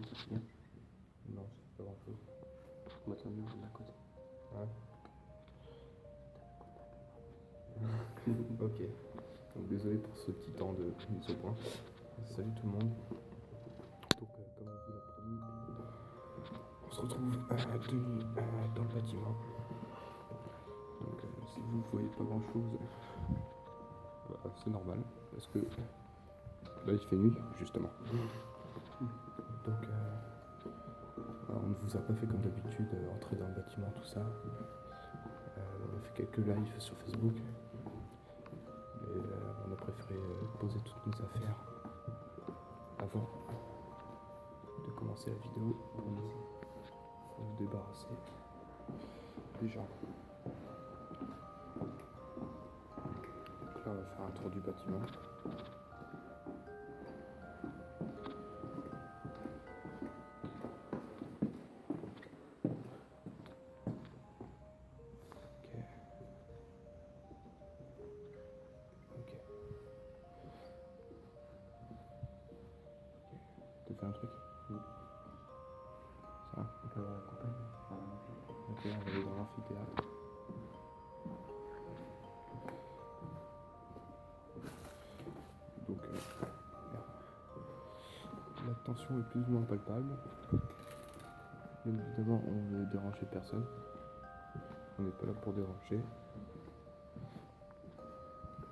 c'est bien. Non, c'est pas grand chose. Moi, t'en as un à côté. Ouais. Ok. Donc désolé pour ce petit temps de mise au point. Salut tout le monde. Donc comme on vous l'a promis, on se retrouve dans le bâtiment. Donc si vous ne voyez pas grand chose, c'est normal parce que il fait nuit justement. Donc on ne vous a pas fait comme d'habitude entrer dans le bâtiment, tout ça. On a fait quelques lives sur Facebook. Mais on a préféré poser toutes nos affaires avant de commencer la vidéo pour nous débarrasser des gens. Donc là on va faire un tour du bâtiment. Ok. T'as fait un truc? Oui. Ça va? On peut avoir la campagne. Ok, on va aller dans l'amphithéâtre. Donc la tension est plus ou moins palpable. Bien évidemment, on ne veut déranger personne. On n'est pas là pour déranger.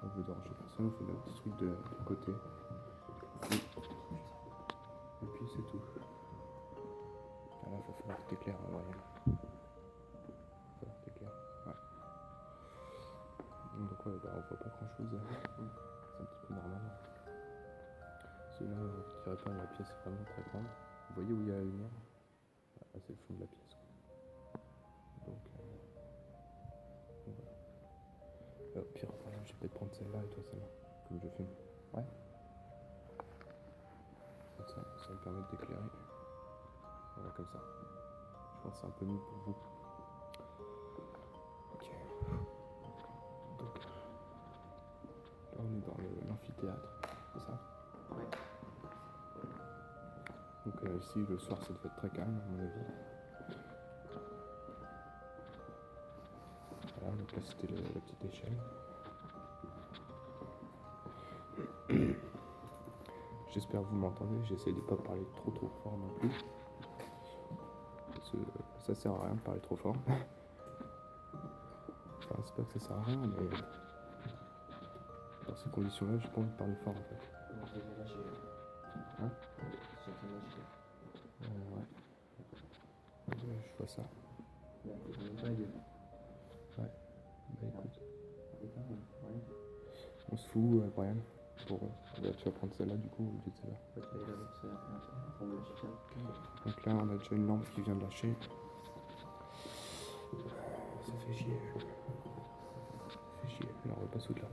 On veut déranger personne, on fait notre petit truc de côté. Et puis c'est tout. Ah là, il va falloir que t'éclaires, Ryan. Il va falloir que t'éclaires. Ouais. Donc ouais, on voit pas grand chose. C'est un petit peu normal. Celui-là, je dirais pas, la pièce est vraiment très grande. Vous voyez où il y a la lumière? Là, c'est le fond de la pièce. Donc voilà. Au pire, je vais peut-être prendre celle-là et toi celle-là, comme je filme. Ouais. Comme ça va me permettre d'éclairer. Voilà, comme ça. Je pense que c'est un peu mieux pour vous. Ok. Donc là, on est dans l'amphithéâtre, c'est ça? Ouais. Donc ici, le soir, ça devait être très calme, à mon avis. Voilà, donc là, c'était la petite échelle. J'espère que vous m'entendez, j'essaie de ne pas parler trop fort non plus. Parce que ça sert à rien de parler trop fort. Enfin, c'est pas que ça sert à rien, mais dans ces conditions-là, j'ai pas envie de parler fort en fait. On s'est fait lâcher. Hein? On s'est fait lâcher. Ouais. Je vois ça. Là, t'es même pas la gueule. Ouais. Bah écoute, Ouais. on se fout, Brian. Pour, tu vas prendre celle-là du coup, au lieu de celle-là. Ouais, tu vas aller là-bas, ça va faire. On va la chercher. Donc là, on a déjà une lampe qui vient de lâcher. Ça fait chier. Ça fait chier. Alors, on va pas se foutre là.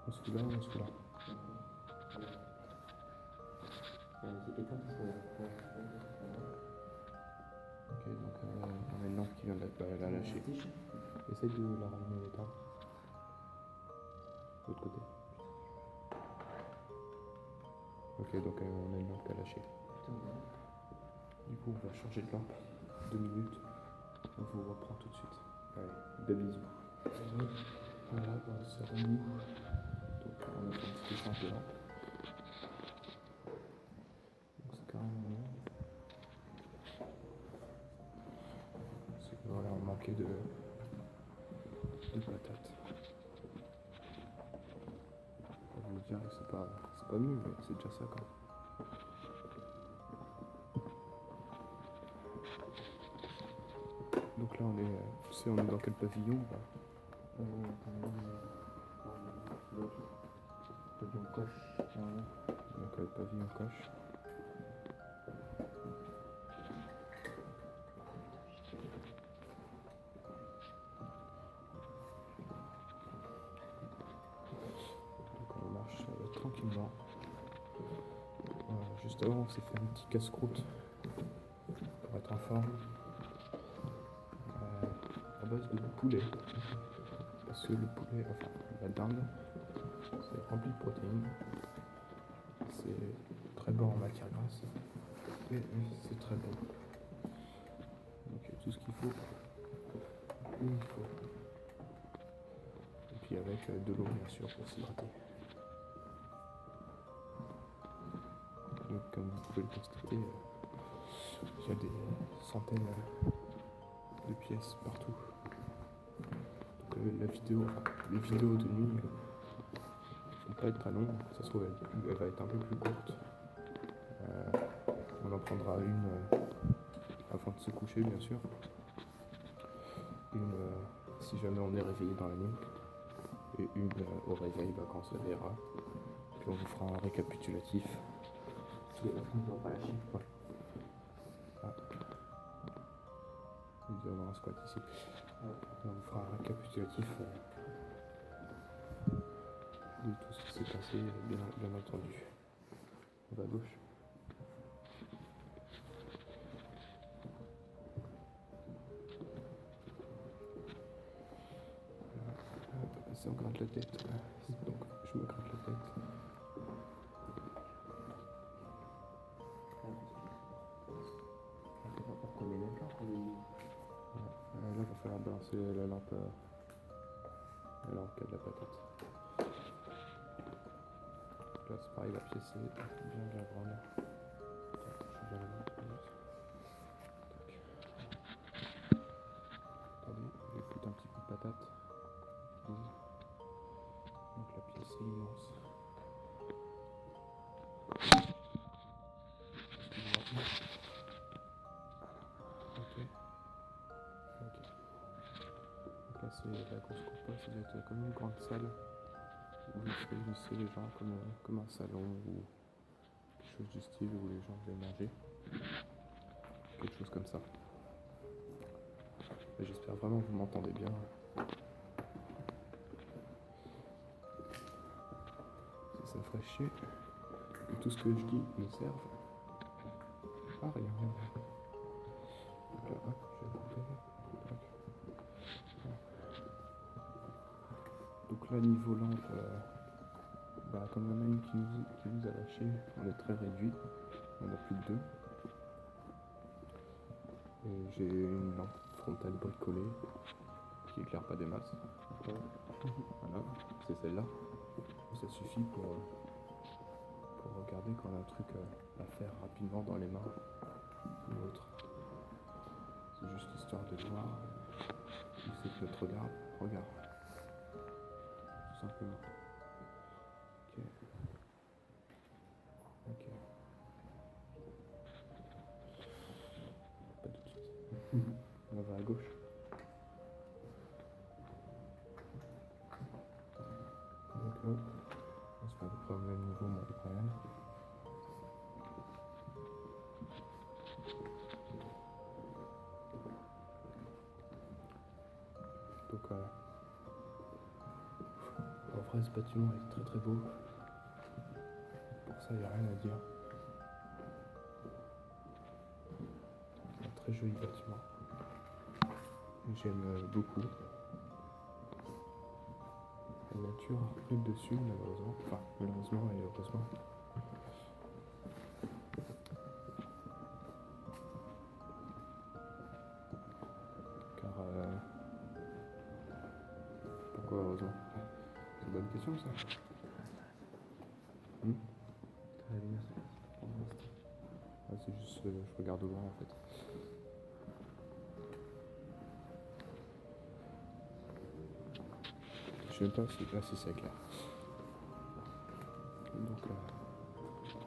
On se fout là, on se fout là. Vas-y, éteins parce que. Ok, donc on a une lampe qui vient de la lâcher. Essaye de la rallumer et l'éteindre. De l'autre côté. Ok, donc on a une lampe qui a lâché. Du coup, on va changer de lampe. 2 minutes. On vous reprend tout de suite. Allez, des bisous. Voilà, bon, c'est remis. Donc on a fait un petit échange de lampe. Donc c'est carrément bien. C'est que voilà, on manquait de patates. On va vous dire que c'est pas mieux, mais c'est déjà ça quoi. Donc là on est dans quel pavillon là? Pavillon coche. Donc pavillon coche. Donc on marche tranquillement. Juste avant on s'est fait un petit casse-croûte pour être en forme. À base de poulet. Parce que le poulet, enfin la dinde, c'est rempli de protéines. C'est très très bas en matière grasse. Et c'est très bon. Donc tout ce qu'il faut, où il faut. Et puis avec de l'eau bien sûr pour s'hydrater. Donc comme vous pouvez le constater, il y a des centaines de pièces partout. Donc la vidéo, les vidéos de nuit vont pas être très longues, ça se trouve elle va être un peu plus courte. On en prendra une avant de se coucher bien sûr. Une si jamais on est réveillé dans la nuit. Et une au réveil quand on se réveillera. Puis on vous fera un récapitulatif. Les autres ne vont pas lâcher. Ouais. Ah. Il doit y avoir un squat ici. Ouais. On vous fera un récapitulatif de tout ce qui s'est passé, bien entendu. On va à gauche. C'est on gratte la tête. Donc je me gratte la tête. On connaît même pas. Là, il va falloir balancer la lampe qui a de la patate. Là, c'est pareil, la pièce est bien grande. Je vais bien la mettre. Tac. Attendez, je vais foutre un petit coup de patate. Donc la pièce est immense. Excusez-moi. Ok. Donc là c'est la grosse coupe, ça doit être comme une grande salle où ils se réunissaient les gens comme un salon ou quelque chose du style où les gens viennent manger. Quelque chose comme ça. Et j'espère vraiment que vous m'entendez bien. Ça me ferait chier que tout ce que je dis me serve. Ah, rien. Donc là, hop, je vais couper. Donc là, niveau lampe, comme il y en a une qui nous a lâché, on est très réduit. On a plus de 2. Et j'ai une lampe frontale bricolée qui éclaire pas des masses. Voilà, c'est celle-là. Ça suffit pour regarder quand on a un truc à faire rapidement dans les mains ou autre. C'est juste histoire de voir où c'est que notre regard regarde. Tout simplement. Ok. Pas tout de suite. On va à gauche. Donc hop. On se met à peu près au même niveau, moi et Brian. Donc en vrai ce bâtiment est très très beau. Pour ça il n'y a rien à dire. Un très joli bâtiment. J'aime beaucoup. La nature a repris le dessus malheureusement. Enfin malheureusement et heureusement. Car pourquoi heureusement? C'est une bonne question ça. Très bien. C'est juste je regarde au loin en fait. Je sais même pas si là c'est clair. Donc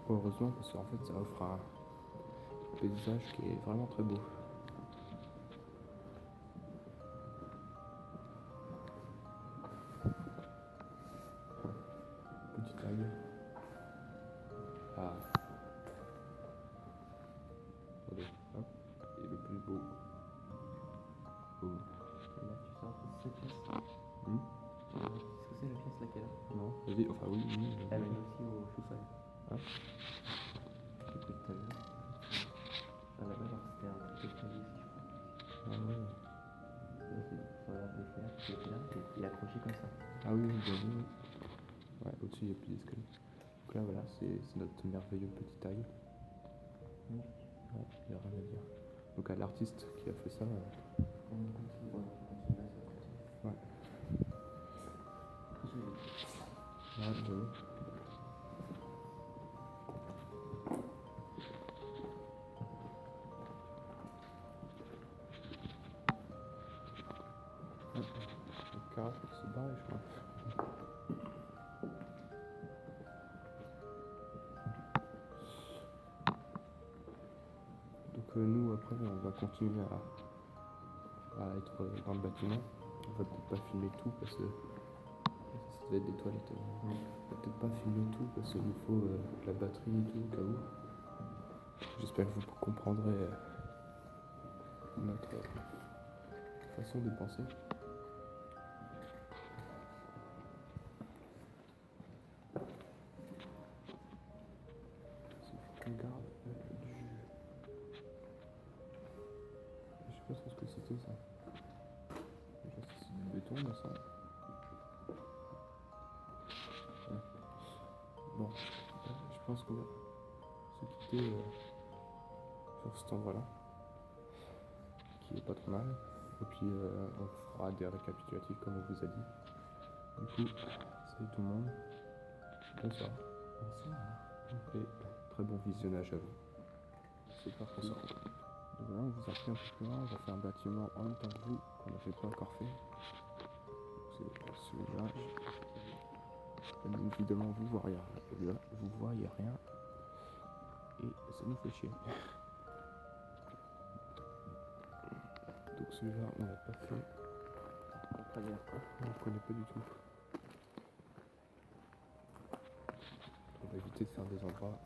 heureusement parce qu'en fait ça offre un paysage qui est vraiment très beau. Petite algue. Ah. Attendez, hop. Et le plus beau. Boum. Là, tu sors cette pièce. Hmm? Qu'est-ce que c'est la pièce laquelle? Non, vas-y, enfin oui. Elle mène aussi au sous-sol. Ah. Écoute, tout à l'heure. Là-bas, c'était un petit escalier, si je crois. Ah ouais. Là, c'est sur la des fenêtres, qui était là, et il est accroché comme ça. Ah oui, bien vu. Ouais, au-dessus il n'y a plus d'escalier. Donc là, voilà, c'est notre merveilleux petit taille. Oui. Ouais, il n'y a rien à dire. Donc à l'artiste qui a fait ça, On continue, voilà, on continue à ça. ouais. Joli. Ouais, j'avoue. Ouais. Le carafe qui se barre, je crois. Donc nous, après, on va continuer à être dans le bâtiment. On va peut-être pas filmer tout parce que ça va être des toilettes. On va peut-être pas filmer tout parce qu'il nous faut la batterie et tout au cas où. J'espère que vous comprendrez notre façon de penser. Il faut qu'on garde du jus. Je sais pas trop ce que c'était ça. Je sais si c'est du béton, mais ça. Ouais. Bon, je pense qu'on va se quitter sur cet endroit-là, qui est pas trop mal. Et puis on fera des récapitulatifs comme on vous a dit. Du coup, salut tout le monde. Bonsoir. Bonsoir. Et très bon visionnage à vous. C'est parti. Donc voilà, on vous a pris un peu plus loin. On va faire un bâtiment en même temps que vous, qu'on n'avait pas encore fait. C'est celui-là. Évidemment, vous voyez rien. Vous voyez rien. Et ça nous fait chier. Donc celui-là, on l'a pas fait. Très bien. On ne connaît pas du tout. On va éviter de faire des endroits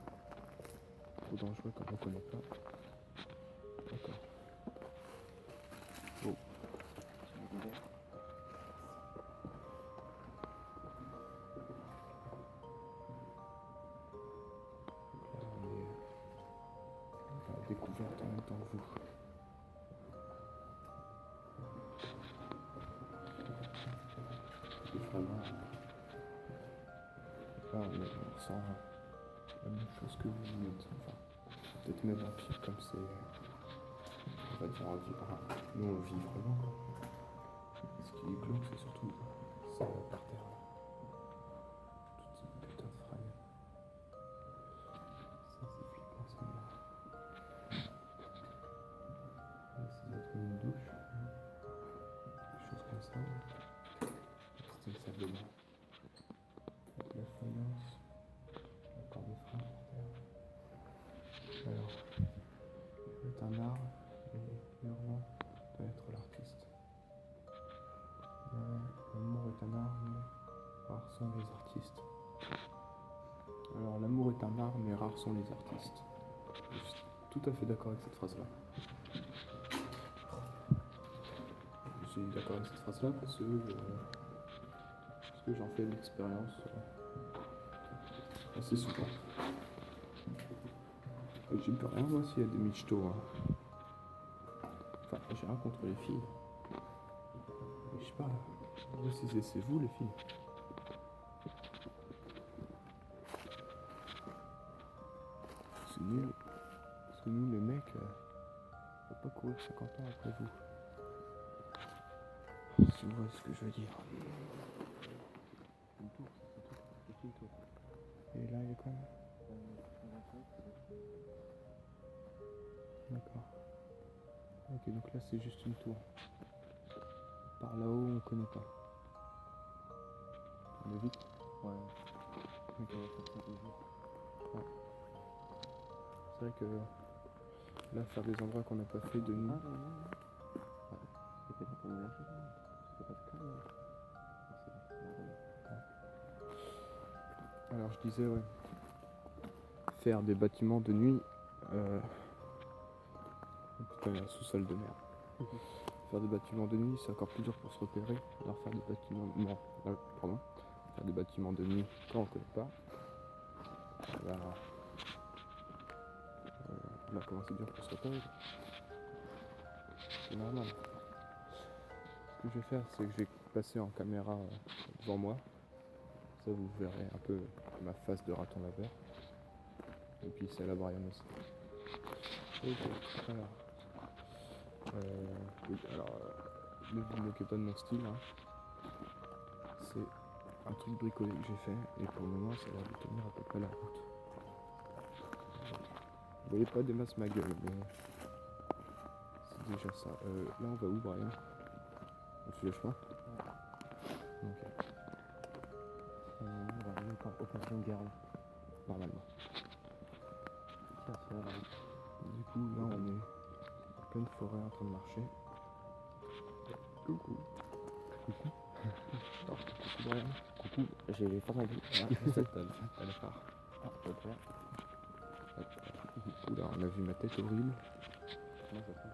trop dangereux comme on ne connaît pas. D'accord. Bon. Donc là, on est à la découverte en même temps que vous. Et vraiment, là, on ressent la même chose que vous. Enfin, peut-être même en pire, comme c'est. On va dire en vivre. Nous, on vit vraiment. Ce qui est glauque, c'est surtout ça par terre. Toutes ces putains de fringues. Ça, c'est flippant, ça. Là, ça doit être une douche. Des choses comme ça. C'était une salle de bain. Avec la faïence. Encore des fringues par terre. Alors, c'est un art. Et Urban doit être l'artiste. L'amour est un art, mais rares sont les artistes. Alors, l'amour est un art, mais rares sont les artistes. Je suis tout à fait d'accord avec cette phrase-là. Je suis d'accord avec cette phrase-là parce que j'en fais l'expérience assez souvent. J'y peux rien, moi, s'il y a des michtos. Hein. Enfin, j'ai rien contre les filles. Mais je sais pas, moi, si c'est vous, les filles. Parce que nous, les mecs, on va pas courir 50 ans après vous. Si vous voyez ce que je veux dire. Une tour, c'est une tour. Et là, il est quand même. D'accord. Ok, donc là, c'est juste une tour. Par là-haut, on connaît pas. On est vite. Ouais. Ok. Ouais. C'est vrai que là, faire des endroits qu'on n'a pas fait de nuit. Ah, ouais. C'est peut-être pour me lâcher. C'est pas de calme. Alors, je disais, ouais. Faire des bâtiments de nuit. Putain, il y a un sous-sol de merde. Faire des bâtiments de nuit, c'est encore plus dur pour se repérer. Alors, faire des bâtiments. Non, pardon. Faire des bâtiments de nuit quand on ne connaît pas. Là, comment c'est dur pour se repérer. C'est normal. Ce que je vais faire, c'est que je vais passer en caméra devant moi. ça vous verrez un peu ma face de raton laveur. Et puis c'est la Brian aussi. Ok, alors. Oui, alors, ne vous moquez pas de mon style. Hein. C'est un truc bricolé que j'ai fait et pour le moment ça a l'air de tenir à peu près la route. Vous voyez pas des masses ma gueule, mais c'est déjà ça. Là on va où, Brian? On suit le chemin? Ok, On va arriver par Opération Guerre là. normalement. Tiens, c'est là, là. Du coup, là on est en pleine forêt en train de marcher. Coucou. Coucou. Attends, coucou Brian. Coucou, j'ai pas mal dit. T'as la phare. Ah, je vais le faire. Oula, on a vu ma tête horrible. Comment ça fait?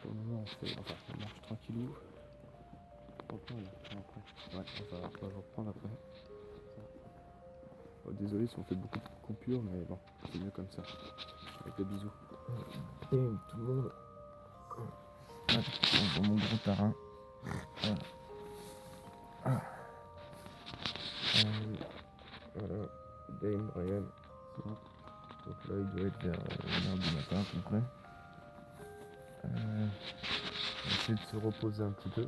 Pour le moment, on marche tranquillou. On reprend là, après. Ouais, on va reprendre après. Oh, désolé si on fait beaucoup de coupures, mais bon, c'est mieux comme ça. Avec des bisous. Et tout le monde. On voit mon gros tarin. Voilà, Dame, Ryan. Donc là, il doit être vers 1h du matin à peu près. On va essayer de se reposer un petit peu.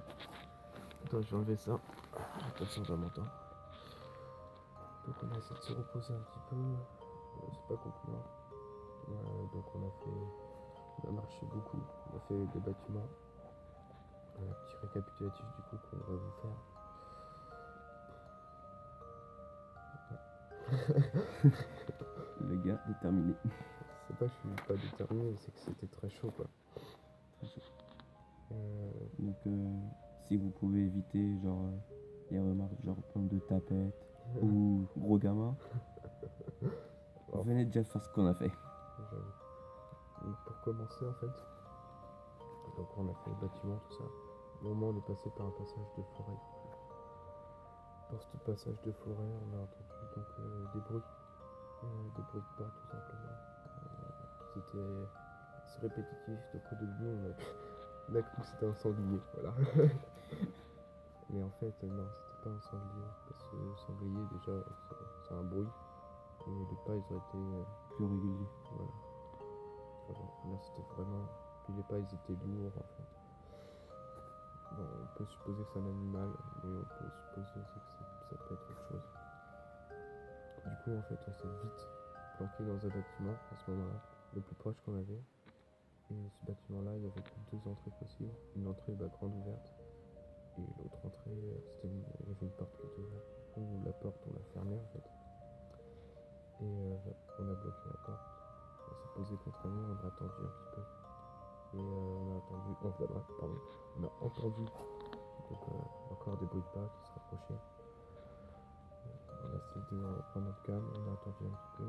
Attends, je vais enlever ça. Comme ça, on va m'entendre. Donc on a essayé de se reposer un petit peu. C'est pas concluant. Donc on a marché beaucoup. On a fait des bâtiments. Un petit récapitulatif du coup qu'on va vous faire. Le gars déterminé. C'est pas que je suis pas déterminé, c'est que c'était très chaud quoi. Très chaud. Donc si vous pouvez éviter genre les remarques genre pompe de tapette ou gros gamin, Alors, venez déjà faire ce qu'on a fait. j'avoue. Donc, pour commencer en fait, donc on a fait le bâtiment, tout ça. Au moment où on est passé par un passage de forêt. Pour ce passage de forêt, on a entendu donc des bruits de pas tout simplement. C'était assez répétitif, donc au début on a cru que c'était un sanglier, voilà. Mais en fait non, c'était pas un sanglier, parce que le sanglier déjà c'est un bruit, et les pas ils ont été Plus régulier. voilà. Voilà. Là c'était vraiment. Puis les pas ils étaient lourds en fait. Bon, on peut supposer que c'est un animal, mais on peut supposer aussi que ça peut être autre chose. Du coup en fait on s'est vite planqué dans un bâtiment à ce moment-là, le plus proche qu'on avait. Et ce bâtiment-là, il y avait deux entrées possibles. Une entrée grande ouverte. Et l'autre entrée, il y avait une porte qui était ouverte. Ou la porte, on l'a fermée en fait. Et on a bloqué la porte. On s'est posé contre un mur, on a attendu un petit peu. Et on a attendu. On a entendu donc, encore des bruits de pas qui se rapprochaient. On a essayé de prendre notre calme, on a attendu un petit peu.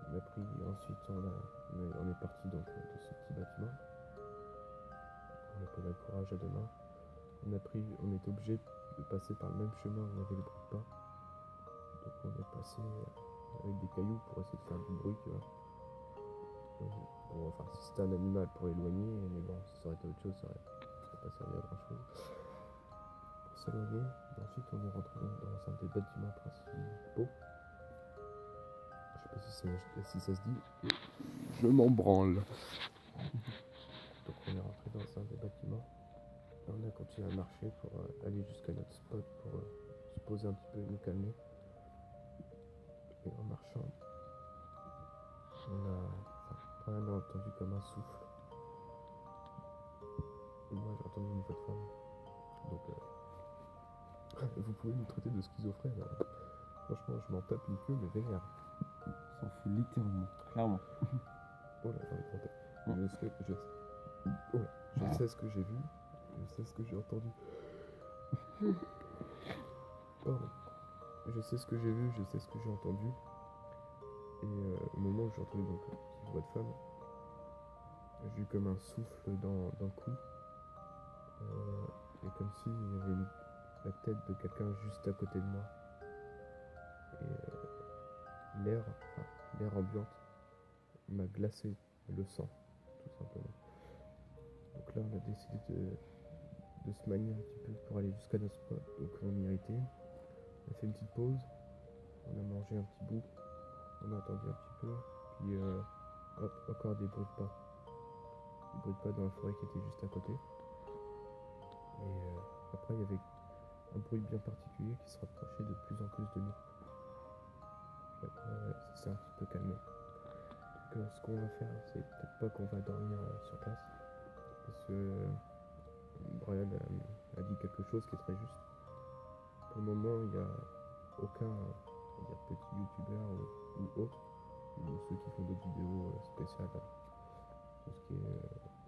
On a pris, ensuite on est parti donc de ce petit bâtiment. On a pris le courage à deux mains. On était obligé de passer par le même chemin où il y avait les bruits de pas. Donc on est passé avec des cailloux pour essayer de faire du bruit, tu vois. Bon, enfin, si c'était un animal pour éloigner, mais bon, si ça aurait été autre chose, ça aurait pas servi à grand chose. Pour s'éloigner, ensuite on est rentré dans un des bâtiments principaux. Je sais pas si ça se dit. Je m'en branle. Donc on est rentré dans un des bâtiments. Et on a continué à marcher pour aller jusqu'à notre spot pour se poser un petit peu et nous calmer. Et en marchant, on a entendu comme un souffle. Et moi j'ai entendu une voix de femme. Donc vous pouvez me traiter de schizophrène. Franchement je m'en tape une queue mais vénère. S'en fout littéralement, clairement. Oh là dans les grands termes. Je sais ce que j'ai vu. Je sais ce que j'ai entendu. Pardon. Je sais ce que j'ai vu, je sais ce que j'ai entendu. Et au moment où j'ai entendu donc cette voix de femme, j'ai eu comme un souffle d'un coup. Et comme s'il y avait la tête de quelqu'un juste à côté de moi. Et l'air ambiant m'a glacé le sang, tout simplement. Donc là on a décidé de se manier un petit peu pour aller jusqu'à notre spot. Donc on y a été. On a fait une petite pause. On a mangé un petit bout. On a attendu un petit peu. Puis hop, encore des bruits de pas. Des bruits de pas dans la forêt qui était juste à côté. Et après il y avait un bruit bien particulier qui se rapprochait de plus en plus de nous. Puis après ça s'est un petit peu calmé. Donc ce qu'on va faire, c'est peut-être pas qu'on va dormir sur place. Parce que Brian a dit quelque chose qui est très juste. Pour le moment, il n'y a aucun petit youtubeur ou autre, ou ceux qui font d'autres vidéos spéciales, tout ce qui est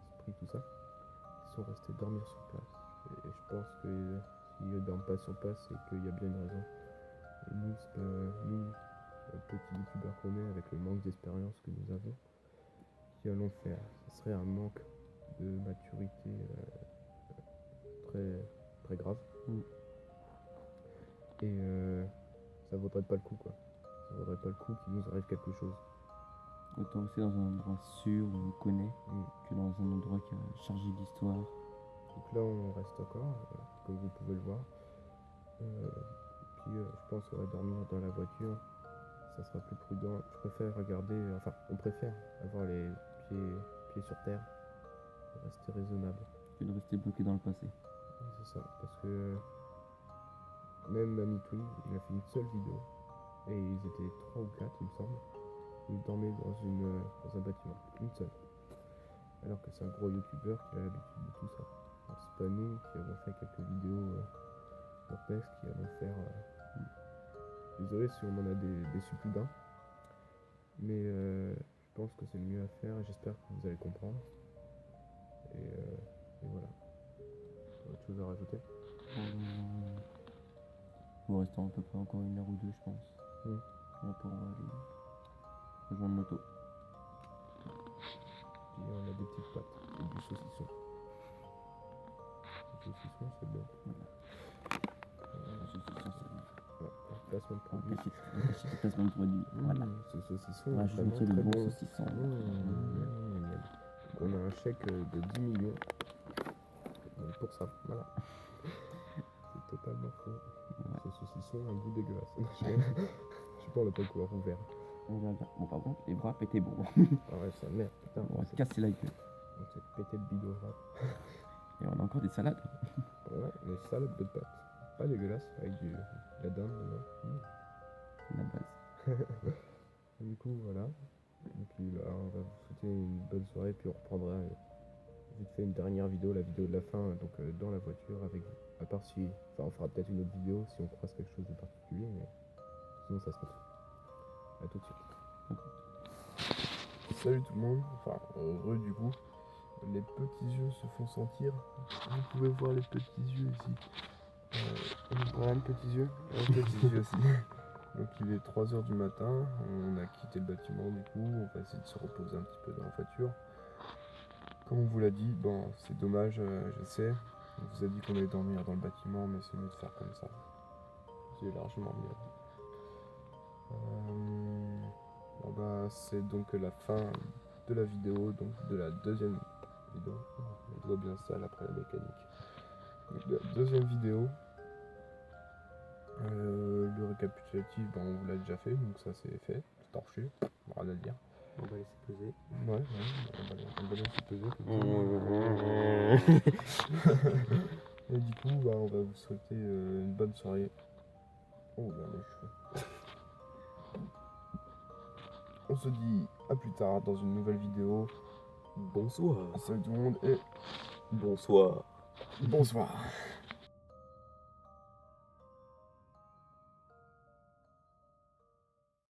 esprit, tout ça, qui sont restés dormir sur place. Et je pense que s'ils ne dorment pas sur place, c'est qu'il y a bien une raison. Et nous, petits youtubeurs qu'on est, avec le manque d'expérience que nous avons, qui allons faire, ce serait un manque de maturité très, très grave. Et ça vaudrait pas le coup, quoi. Ça vaudrait pas le coup qu'il nous arrive quelque chose. Autant rester dans un endroit sûr où on connaît que dans un endroit qui a chargé d'histoire. Donc là on reste encore, comme vous pouvez le voir. Puis je pense qu'on va dormir dans la voiture. Ça sera plus prudent. Je préfère regarder, enfin on préfère avoir les pieds sur terre. Rester raisonnable. Que de rester bloqué dans le passé. C'est ça, parce que même Mamie Twin, il a fait une seule vidéo. Et ils étaient 3 ou 4 il me semble. Ils dormaient dans un bâtiment, une seule. Alors que c'est un gros youtubeur qui a l'habitude de tout ça. Alors c'est pas nous qui avons fait quelques vidéos urpesques qui allons faire. Désolé si on en a déçu plus d'un. Mais je pense que c'est le mieux à faire et j'espère que vous allez comprendre. Et voilà. Autre chose à rajouter? Il va rester à peu près encore 1 heure ou 2, je pense. On va pouvoir aller rejoindre l'auto. Puis on a des petites pâtes et du saucisson. Le saucisson, c'est bon. Le saucisson, c'est bon. Placement de produit. Un petit placement de produit. Voilà. Ce saucisson On va est vraiment ajouter le très bon bon. saucisson. On a un chèque de 10 millions. Donc pour ça, voilà. C'est totalement faux. Ce saucisson a un goût dégueulasse. Je sais pas, on l'a pas le couleur ouvert. On verra bien. Bon, par contre, les bras pétaient bon. Ah ouais, ça merde, putain. On va se casser la gueule. On s'est pété le bidon rap. Et on a encore des salades. Ouais, des salades de pâtes. Pas dégueulasse, avec la dinde dedans. La base. Du coup, voilà. Et puis là, on va vous souhaiter une bonne soirée, puis on reprendra vite fait une dernière vidéo, la vidéo de la fin, donc dans la voiture avec vous. À part si, enfin, on fera peut-être une autre vidéo si on croise quelque chose de particulier, mais sinon ça sera tout. À tout de suite. Salut tout le monde, enfin heureux du coup. Les petits yeux se font sentir. Vous pouvez voir les petits yeux ici. Voilà les petits yeux. Les petits yeux aussi. Donc il est 3h du matin, on a quitté le bâtiment du coup, on va essayer de se reposer un petit peu dans la voiture. Comme on vous l'a dit, bon c'est dommage, je sais, on vous a dit qu'on allait dormir dans le bâtiment, mais c'est mieux de faire comme ça. C'est largement mieux. Bon bah c'est donc la fin de la vidéo, donc de la deuxième vidéo. On voit bien ça après la mécanique. Donc la deuxième vidéo. Le récapitulatif, ben, on vous l'a déjà fait, donc ça c'est fait, c'est torché, rien à dire. On va laisser peser. Ouais, on va laisser peser. Et du coup, bah, on va vous souhaiter une bonne soirée. Oh, merde, les cheveux. On se dit à plus tard dans une nouvelle vidéo. Bonsoir. Salut tout le monde et bonsoir. bonsoir.